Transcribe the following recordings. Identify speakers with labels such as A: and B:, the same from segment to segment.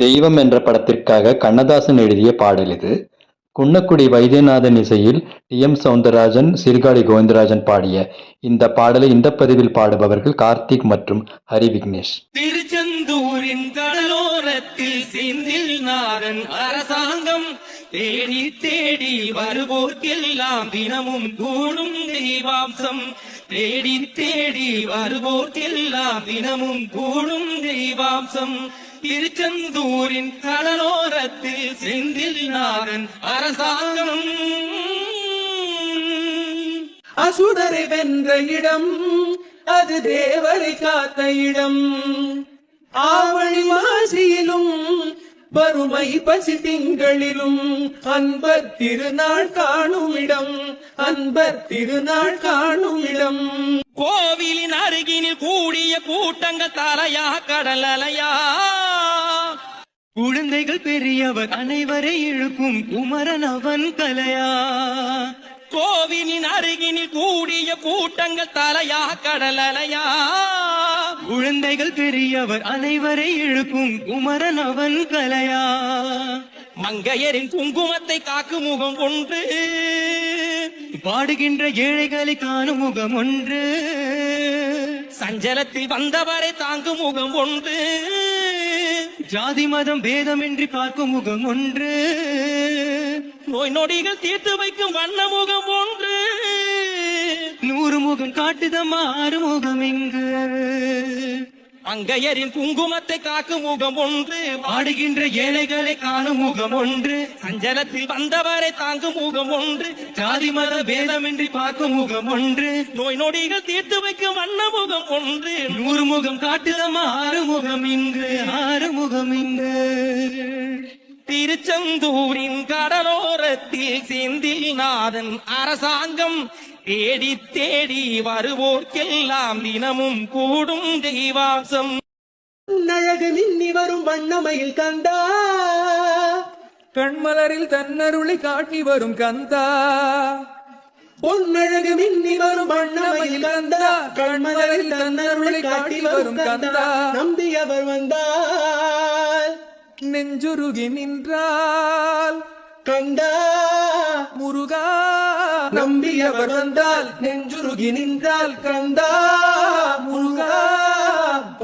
A: தெய்வம் என்ற படத்திற்காக கண்ணதாசன் எழுதிய பாடல் இது. குன்னக்குடி வைத்தியநாதன் இசையில் டி.எம். சௌந்தரராஜன், சீர்காழி கோவிந்தராஜன் பாடிய இந்த பாடலை இந்த பதிவில் பாடுபவர்கள் கார்த்திக் மற்றும் ஹரி விக்னேஷ்.
B: திருச்செந்தூரின் கடலோரத்தில் செந்தில் நாதன் அரசாங்கம் தேடி தேடி வருவோர்க்கெல்லாம் தினமும் கூடும் தெய்வாம்சம். தேடி தேடி வருவோர்க்கெல்லாம் தினமும் கூடும் தெய்வாம்சம். திருச்செந்தூரின் கடலோரத்தில் செந்தில் நாதன் அரசாங்கம்.
C: அசுரரை வென்ற இடம் அது தேவரை காத்த இடம். ஆவணி மாசியிலும் வறுமை பசி திங்களிலும் அன்பர் திருநாள் காணும் இடம். அன்பர் திருநாள் காணும் இடம்.
B: கோவிலின் அருகினில் கூடிய கூட்டங்கள் தலையா கடல் அலையா. குழந்தைகள் பெரியவர் அனைவரை இழுக்கும் குமரன் அவன் கலையா. கோவிலின் அருகினில் கூடிய கூட்டங்கள் தலையா கடல் அலையா. குழந்தைகள் பெரியவர் அனைவரை இழுக்கும் குமரன் அவன் கலையா. மங்கையரின் குங்குமத்தை காக்கும் முகம் ஒன்று, பாடுகின்ற ஏழைகளை காணும் முகம் ஒன்று, சஞ்சலத்தில் வந்தவரை தாங்கும் முகம் ஒன்று, ஜாதி மதம் பேதமின்றி பார்க்கும் முகம் ஒன்று, நோய் நொடிகள் தீர்த்து வைக்கும் வண்ண முகம் ஒன்று, 100 முகம் காட்டுதம்மா 6 முகம் இங்கு. அங்கையரின் குங்குமத்தை காக்கும் முகம் ஒன்று, பாடுகின்ற ஏழைகளை காணும் முகம் ஒன்று, சஞ்சலத்தில் வந்தவரை தாங்கும் முகம் ஒன்று, ஜாதி மத பேதமின்றி பார்க்கும் முகம் ஒன்று, நோய் நொடிகள் தீர்த்து வைக்கும் வண்ண முகம் ஒன்று, 100 முகம் காட்டுதம்மா 6 முகம் இங்கு. 6 முகம் இங்கு. திருச்செந்தூரின் கடலோரத்தில் செந்தில் நாதன் அரசாங்கம் தேடி தேடி வருவோர்க்கெல்லாம் தினமும் கூடும் தெய்வாசம்.
C: அழகு மின்னி வரும் வண்ணமையில் கந்தா, கண்மலரில் தன்னருளை காட்டி வரும் கந்தா. பொன்னழகு மின்னி வரும் வண்ணமையில் கந்தா, கண்மலரில் தன்னருளை காட்டி வரும் கந்தா. நம்பியவர் வந்தால் நெஞ்சுருகி நின்றால் கந்தா முருகா. நம்பியவர் வந்தால் நெஞ்சுருகி நின்றால் கந்தா முருகா.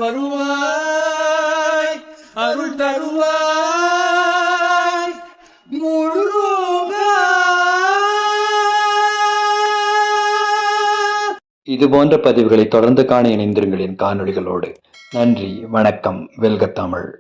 C: வருவாய் அருள் தருவாய் முருகா.
A: இதுபோன்ற பதிவுகளை தொடர்ந்து காண இணைந்திருங்கள் என் காணொளிகளோடு. நன்றி, வணக்கம். வெல்க தமிழ்.